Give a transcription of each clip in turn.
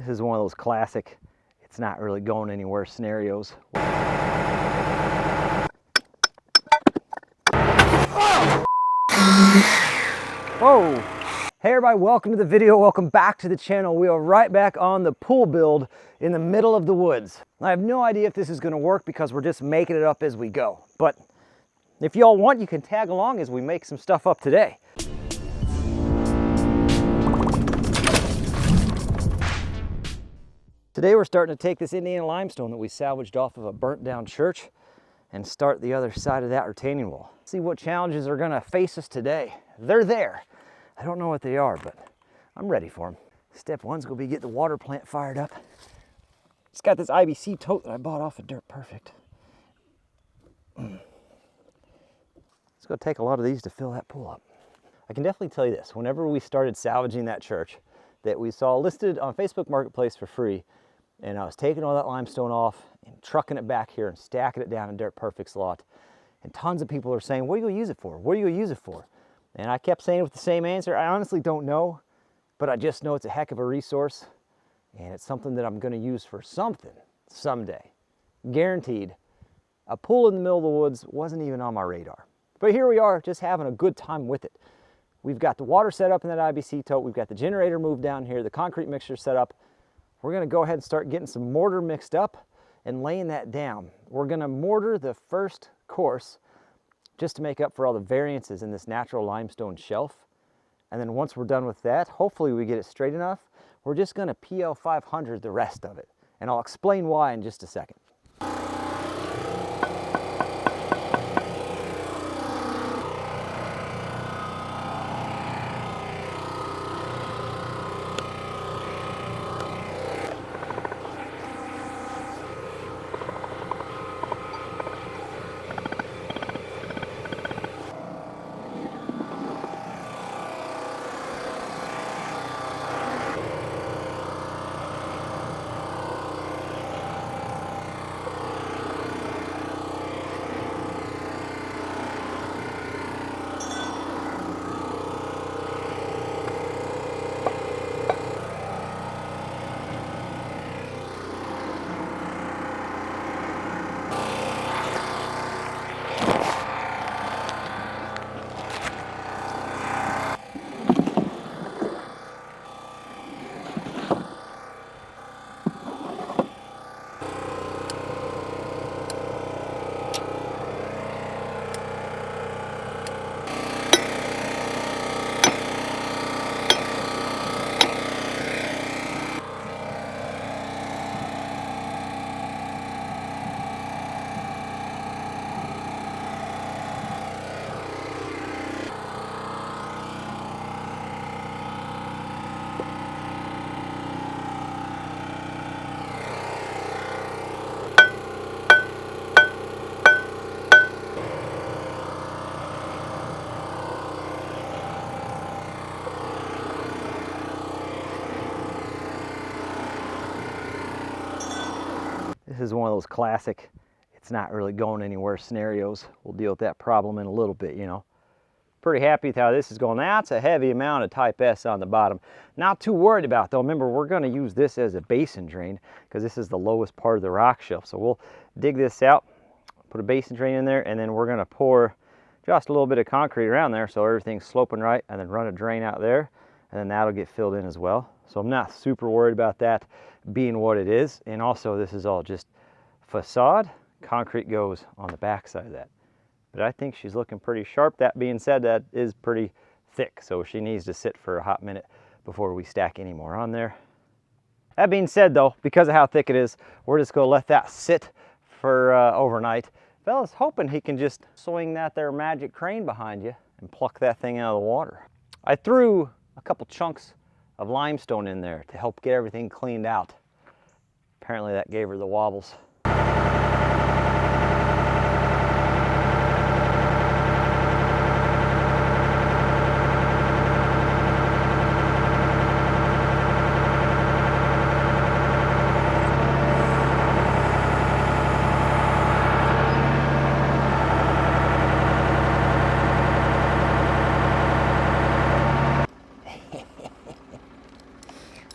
This is one of those classic, it's not really going anywhere scenarios. Whoa! Hey everybody, welcome to the video. Welcome back to the channel. We are right back on the pool build in the middle of the woods. I have no idea if this is going to work because we're just making it up as we go. But if y'all want, you can tag along as we make some stuff up today. Today we're starting to take this Indiana limestone that we salvaged off of a burnt down church and start the other side of that retaining wall. See what challenges are going to face us today. They're there. I don't know what they are, but I'm ready for them. Step one's going to be get the water plant fired up. It's got this IBC tote that I bought off of Dirt Perfect. It's going to take a lot of these to fill that pool up. I can definitely tell you this, whenever we started salvaging that church that we saw listed on Facebook Marketplace for free, and I was taking all that limestone off and trucking it back here and stacking it down in Dirt Perfect's lot, and tons of people are saying, what are you going to use it for? What are you going to use it for? And I kept saying with the same answer, I honestly don't know, but I just know it's a heck of a resource, and it's something that I'm going to use for something someday. Guaranteed. A pool in the middle of the woods wasn't even on my radar. But here we are, just having a good time with it. We've got the water set up in that IBC tote. We've got the generator moved down here, the concrete mixture set up. We're going to go ahead and start getting some mortar mixed up and laying that down. We're going to mortar the first course just to make up for all the variances in this natural limestone shelf. And then once we're done with that, hopefully we get it straight enough, we're just going to PL 500 the rest of it. And I'll explain why in just a second. This is one of those classic, it's not really going anywhere scenarios. We'll deal with that problem in a little bit, you know. Pretty happy with how this is going. That's a heavy amount of type S on the bottom. Not too worried about though. Remember, we're going to use this as a basin drain because this is the lowest part of the rock shelf. So we'll dig this out, put a basin drain in there, and then we're going to pour just a little bit of concrete around there so everything's sloping right, and then run a drain out there, and then that'll get filled in as well. So I'm not super worried about that being what it is. And also this is all just facade. Concrete goes on the back side of that. But I think she's looking pretty sharp. That being said, that is pretty thick, so she needs to sit for a hot minute before we stack any more on there. That being said though, because of how thick it is, we're just going to let that sit for overnight. Fella's hoping he can just swing that there magic crane behind you and pluck that thing out of the water. I threw a couple chunks of limestone in there to help get everything cleaned out. Apparently that gave her the wobbles.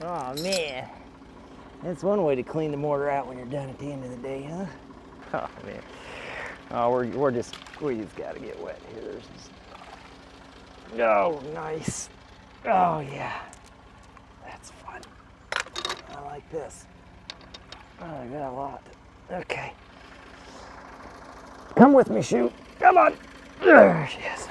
Oh man, That's one way to clean the mortar out when you're done at the end of the day, huh? Oh man. Oh, we just gotta get wet here. There's this. Oh, nice. Oh yeah. That's fun. I like this. Oh, I got a lot. Okay. Come with me, shoot. Come on. There she is.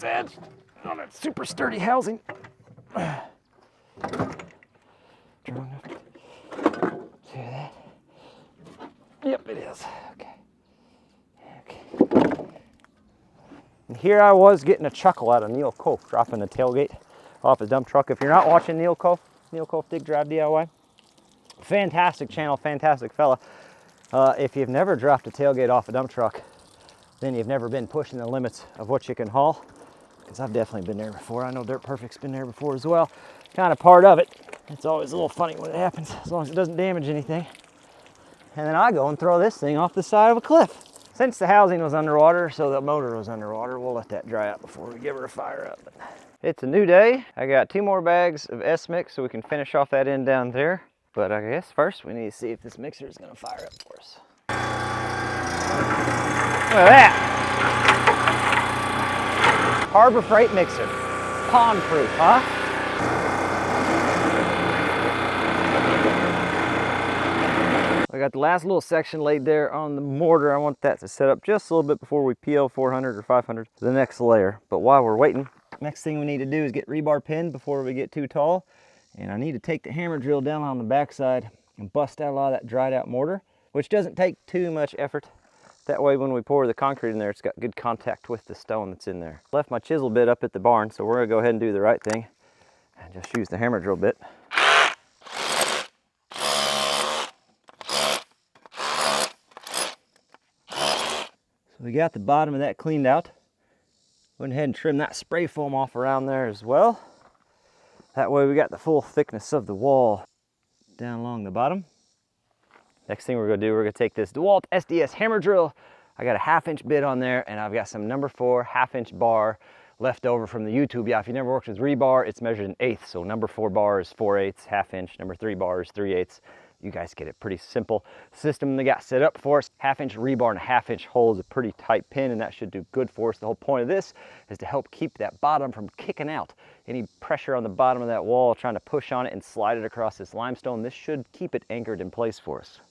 Edge on that super sturdy housing. Strong enough to do that. Yep, it is. Okay. Okay. And here I was getting a chuckle out of Neil Cove, dropping the tailgate off his dump truck. If you're not watching Neil Cove Dig Drive DIY, fantastic channel, fantastic fella. If you've never dropped a tailgate off a dump truck, then you've never been pushing the limits of what you can haul. Because I've definitely been there before. I know Dirt Perfect's been there before as well. Kind of part of it. It's always a little funny when it happens, as long as it doesn't damage anything. And then I go and throw this thing off the side of a cliff. Since the housing was underwater, so the motor was underwater, we'll let that dry out before we give her a fire up. It's a new day. I got 2 more bags of S-Mix so we can finish off that end down there. But I guess first we need to see if this mixer is going to fire up for us. Look at that! Harbor Freight mixer. Pond proof, huh? I got the last little section laid there on the mortar. I want that to set up just a little bit before we PL 400 or 500 the next layer. But while we're waiting, next thing we need to do is get rebar pinned before we get too tall. And I need to take the hammer drill down on the backside and bust out a lot of that dried out mortar, which doesn't take too much effort. That way when we pour the concrete in there, it's got good contact with the stone that's in there. Left my chisel bit up at the barn, so we're gonna go ahead and do the right thing and just use the hammer drill bit. So we got the bottom of that cleaned out. Went ahead and trim that spray foam off around there as well. That way we got the full thickness of the wall down along the bottom. Next thing we're gonna do, we're gonna take this DeWalt SDS hammer drill. I got a 1/2-inch bit on there, and I've got some number 4 1/2-inch bar left over from the YouTube. Yeah, if you never worked with rebar, it's measured in eighths. So number 4 bar is 4/8, 1/2-inch. Number 3 bar is 3/8. You guys get it. Pretty simple system they got set up for us. 1/2-inch rebar and a 1/2-inch hole is a pretty tight pin, and that should do good for us. The whole point of this is to help keep that bottom from kicking out. Any pressure on the bottom of that wall, trying to push on it and slide it across this limestone, this should keep it anchored in place for us.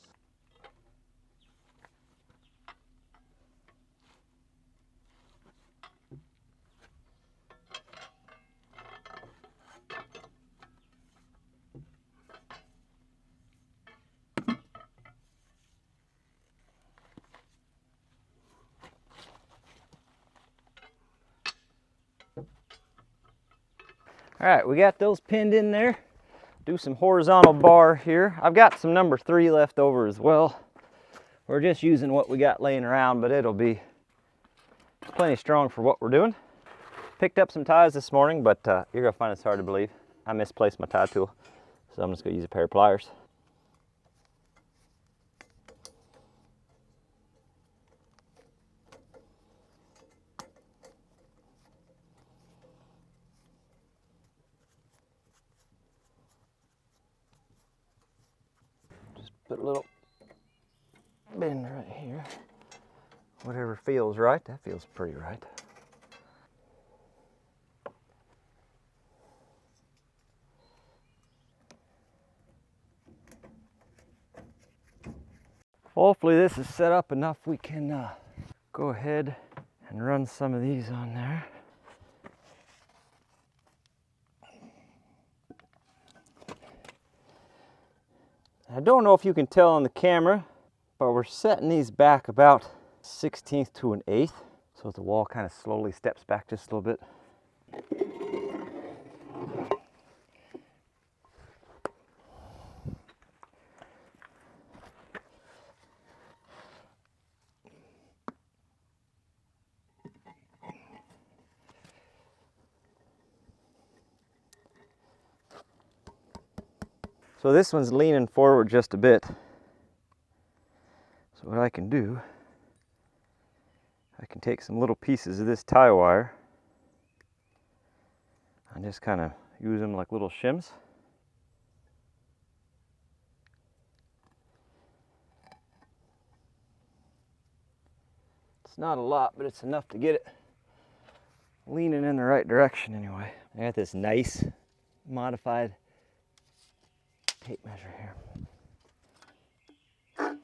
All right, we got those pinned in there. Do some horizontal bar here. I've got some number 3 left over as well. We're just using what we got laying around, but it'll be plenty strong for what we're doing. Picked up some ties this morning, but you're gonna find it's hard to believe. I misplaced my tie tool, so I'm just gonna use a pair of pliers. Put a little bend right here. Whatever feels right, that feels pretty right. Hopefully this is set up enough we can go ahead and run some of these on there. I don't know if you can tell on the camera, but we're setting these back about 1/16 to an 1/8, so the wall kind of slowly steps back just a little bit. So this one's leaning forward just a bit. So what I can do, I can take some little pieces of this tie wire and just kind of use them like little shims. It's not a lot, but it's enough to get it leaning in the right direction anyway. I got this nice modified tape measure here.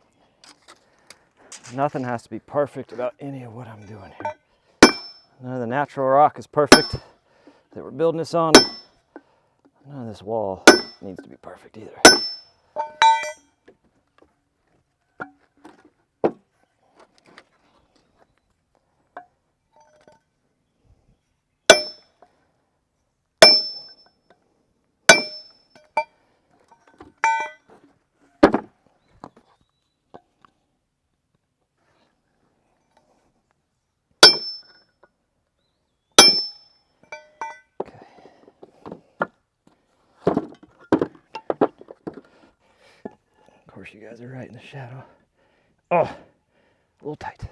Nothing has to be perfect about any of what I'm doing here. None of the natural rock is perfect that we're building this on. None of this wall needs to be perfect either. Of course, you guys are right in the shadow. Oh, a little tight.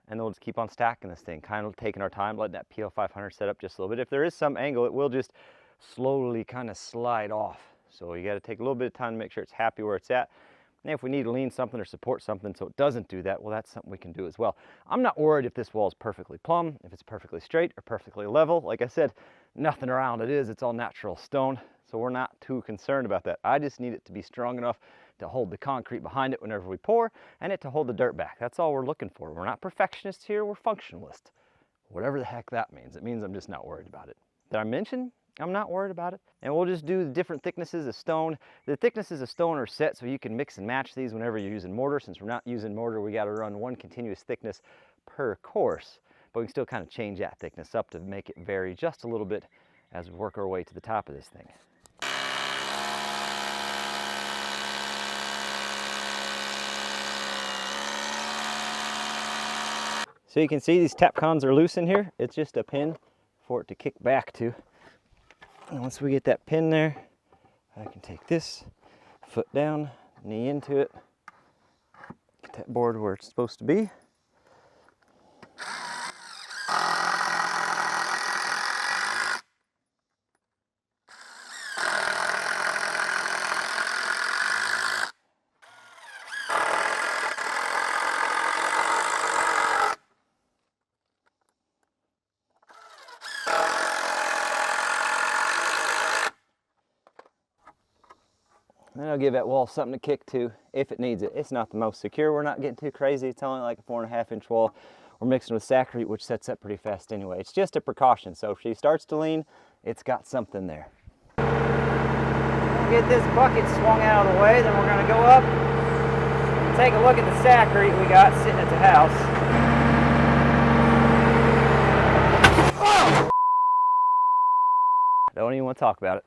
And then we'll just keep on stacking this thing, kind of taking our time, letting that PL 500 set up just a little bit. If there is some angle, it will just slowly kind of slide off. So you got to take a little bit of time to make sure it's happy where it's at. And if we need to lean something or support something so it doesn't do that, well, that's something we can do as well. I'm not worried if this wall is perfectly plumb, if it's perfectly straight or perfectly level. Like I said, nothing around it is. It's all natural stone. So we're not too concerned about that. I just need it to be strong enough to hold the concrete behind it whenever we pour, and it to hold the dirt back. That's all we're looking for. We're not perfectionists here, we're functionalists. Whatever the heck that means. It means I'm just not worried about it. Did I mention I'm not worried about it? And we'll just do the different thicknesses of stone. The thicknesses of stone are set so you can mix and match these whenever you're using mortar. Since we're not using mortar, we got to run one continuous thickness per course, but we can still kind of change that thickness up to make it vary just a little bit as we work our way to the top of this thing. So you can see these tapcons are loose in here. It's just a pin for it to kick back to. And once we get that pin there, I can take this, foot down, knee into it, get that board where it's supposed to be. Then I'll give that wall something to kick to if it needs it. It's not the most secure. We're not getting too crazy. It's only like a 4.5-inch wall. We're mixing with sakrete, which sets up pretty fast anyway. It's just a precaution. So if she starts to lean, it's got something there. We'll get this bucket swung out of the way. Then we're going to go up and take a look at the sakrete we got sitting at the house. Oh! Don't even want to talk about it.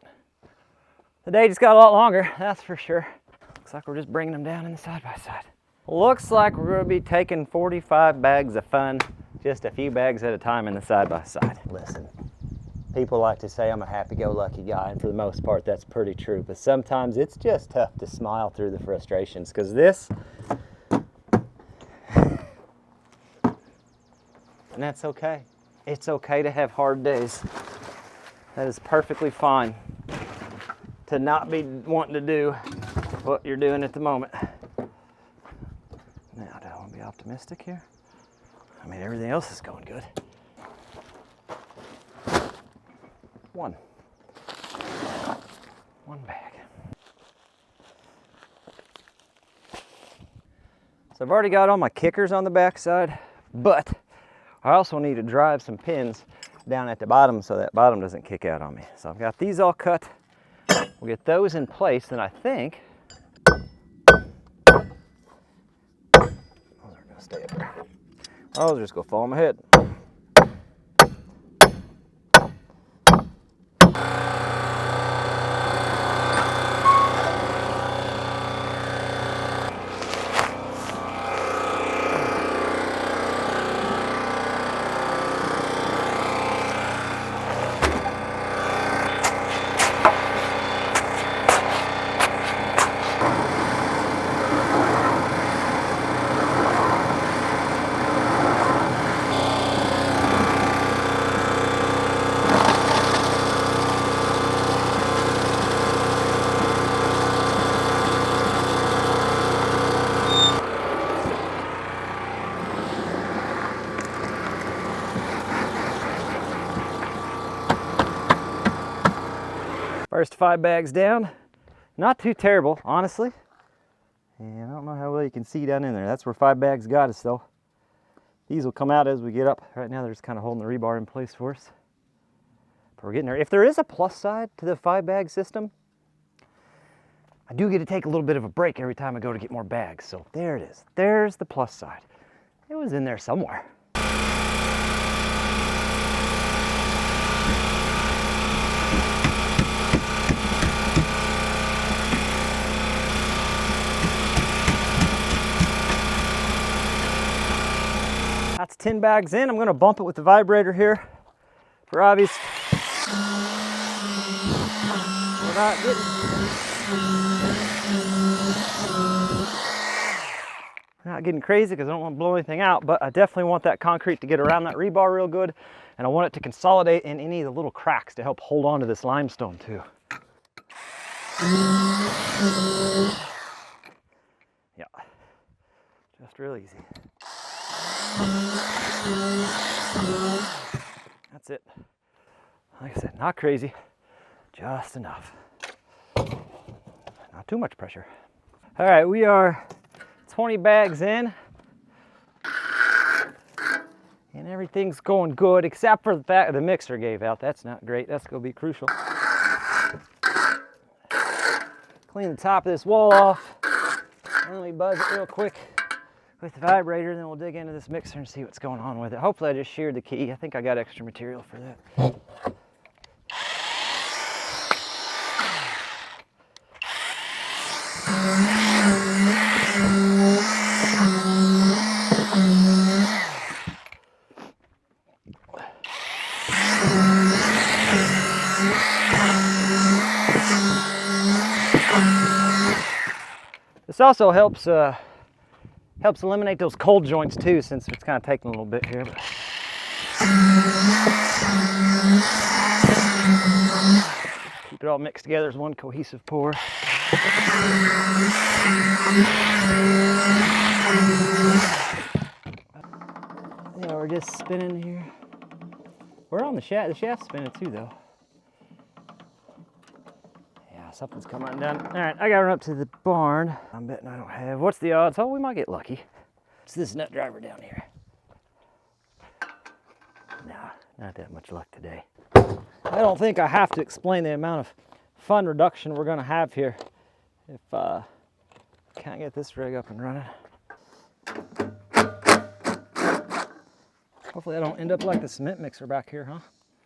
The day just got a lot longer, that's for sure. Looks like we're just bringing them down in the side-by-side. Looks like we're going to be taking 45 bags of fun, just a few bags at a time in the side-by-side. Listen, people like to say I'm a happy-go-lucky guy, and for the most part that's pretty true, but sometimes it's just tough to smile through the frustrations, because this, and that's okay. It's okay to have hard days. That is perfectly fine. To not be wanting to do what you're doing at the moment. Now, do I want to be optimistic here? I mean, everything else is going good. One bag. So I've already got all my kickers on the backside, but I also need to drive some pins down at the bottom so that bottom doesn't kick out on me. So I've got these all cut. We'll get those in place, then I think those are gonna stay up there. I'll just go fall on my head. First 5 bags down. Not too terrible, honestly. And I don't know how well you can see down in there. That's where 5 bags got us though. These will come out as we get up. Right now they're just kind of holding the rebar in place for us. But we're getting there. If there is a plus side to the 5 bag system, I do get to take a little bit of a break every time I go to get more bags. So there it is. There's the plus side. It was in there somewhere. That's 10 bags in. I'm going to bump it with the vibrator here for obvious. We're not getting crazy because I don't want to blow anything out, but I definitely want that concrete to get around that rebar real good, and I want it to consolidate in any of the little cracks to help hold on to this limestone too. Yeah, just real easy. That's it. Like I said, not crazy, just enough. Not too much pressure. All right, we are 20 bags in. And everything's going good, except for the fact the mixer gave out. That's not great. That's going to be crucial. Clean the top of this wall off. Let me buzz it real quick with the vibrator, then we'll dig into this mixer and see what's going on with it. Hopefully I just sheared the key. I think I got extra material for that. This also helps eliminate those cold joints too, since it's kind of taking a little bit here. Keep it all mixed together as one cohesive pour. Yeah, we're just spinning here. We're on the shaft's spinning too though. Something's coming undone. All right, I got her up to the barn. I'm betting I don't have. What's the odds? Oh, we might get lucky. It's this nut driver down here. Nah, not that much luck today. I don't think I have to explain the amount of fun reduction we're gonna have here if can't get this rig up and running. Hopefully I don't end up like the cement mixer back here, huh?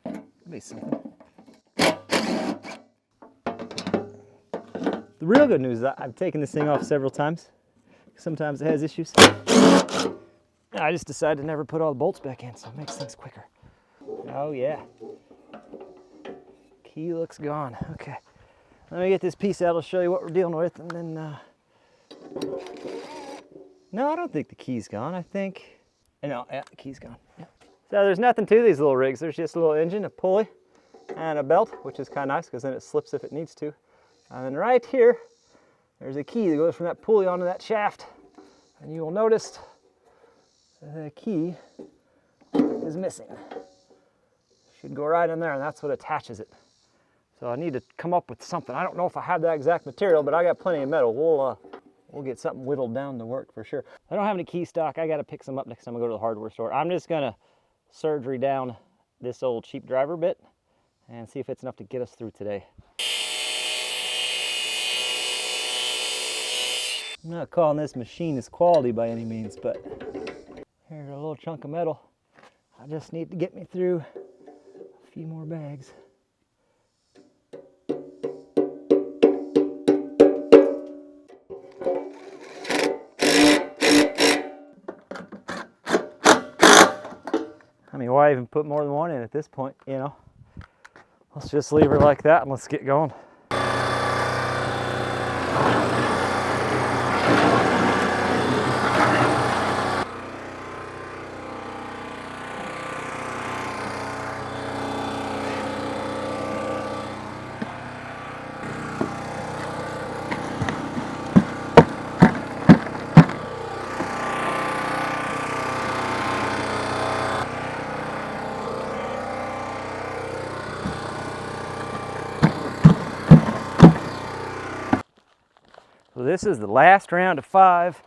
That'd be something. The real good news is that I've taken this thing off several times. Sometimes it has issues. I just decided to never put all the bolts back in, so it makes things quicker. Oh yeah. Key looks gone. Okay. Let me get this piece out. I'll show you what we're dealing with, and then no, I don't think the key's gone. I think, no, yeah, the key's gone. Yeah. So there's nothing to these little rigs. There's just a little engine, a pulley, and a belt, which is kind of nice because then it slips if it needs to. And then right here, there's a key that goes from that pulley onto that shaft. And you will notice the key is missing. Should go right in there, and that's what attaches it. So I need to come up with something. I don't know if I have that exact material, but I got plenty of metal. we'll get something whittled down to work for sure. I don't have any key stock. I got to pick some up next time I go to the hardware store. I'm just going to surgery down this old cheap driver bit and see if it's enough to get us through today. I'm not calling this machinist quality by any means, but here's a little chunk of metal. I just need to get me through a few more bags. I mean, why even put more than one in at this point, you know? Let's just leave her like that and let's get going. So this is the last round of 5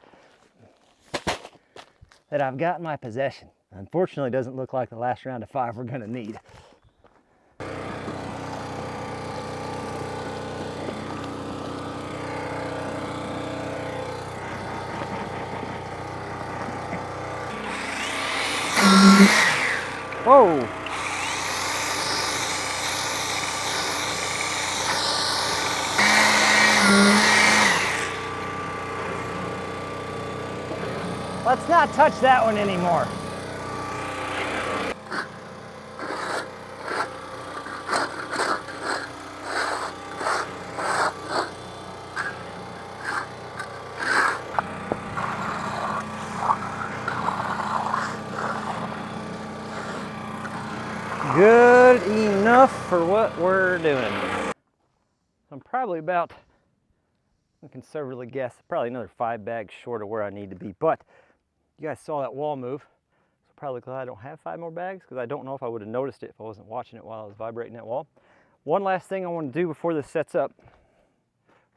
that I've got in my possession. Unfortunately, it doesn't look like the last round of 5 we're gonna need. Whoa! Let's not touch that one anymore. Good enough for what we're doing. I'm probably about, I conservatively guess, probably another 5 bags short of where I need to be, but you guys saw that wall move, so probably glad I don't have 5 more bags, because I don't know if I would have noticed it if I wasn't watching it while I was vibrating that wall. One last thing I want to do before this sets up,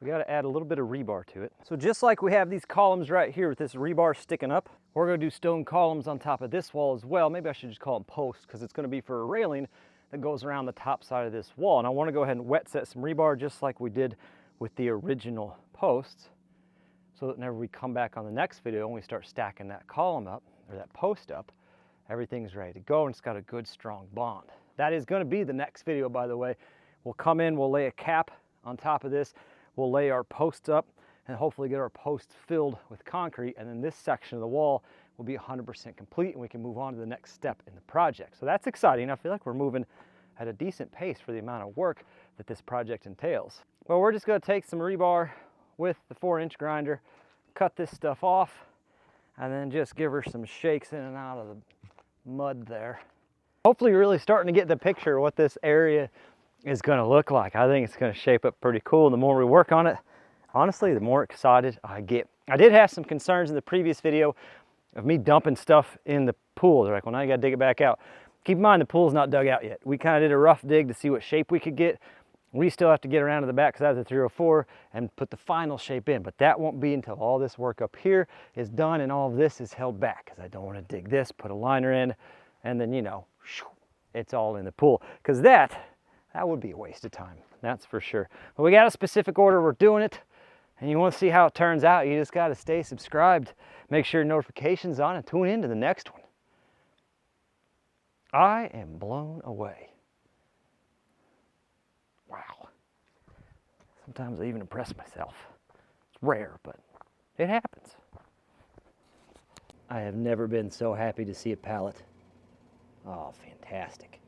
we got to add a little bit of rebar to it. So just like we have these columns right here with this rebar sticking up, we're going to do stone columns on top of this wall as well. Maybe I should just call them posts, because it's going to be for a railing that goes around the top side of this wall. And I want to go ahead and wet set some rebar just like we did with the original posts, so that whenever we come back on the next video and we start stacking that column up, or that post up, everything's ready to go and it's got a good strong bond. That is going to be the next video, by the way. We'll come in, we'll lay a cap on top of this, we'll lay our posts up and hopefully get our posts filled with concrete, and then this section of the wall will be 100% complete and we can move on to the next step in the project. So that's exciting. I feel like we're moving at a decent pace for the amount of work that this project entails. Well, we're just going to take some rebar with the 4-inch grinder, cut this stuff off, and then just give her some shakes in and out of the mud there. Hopefully you're really starting to get the picture of what this area is going to look like. I think it's going to shape up pretty cool. The more we work on it, honestly, the more excited I get. I did have some concerns in the previous video of me dumping stuff in the pool. They're like, well, now you got to dig it back out. Keep in mind, the pool's not dug out yet. We kind of did a rough dig to see what shape we could get. We still have to get around to the back because I have the 304 and put the final shape in, but that won't be until all this work up here is done and all of this is held back, because I don't want to dig this, put a liner in, and then, you know, it's all in the pool, because that would be a waste of time, that's for sure. But we got a specific order we're doing it, and you want to see how it turns out, you just got to stay subscribed, make sure your notifications on, and tune in to the next one. I am blown away. Wow. Sometimes I even impress myself. It's rare, but it happens. I have never been so happy to see a pallet. Oh, fantastic.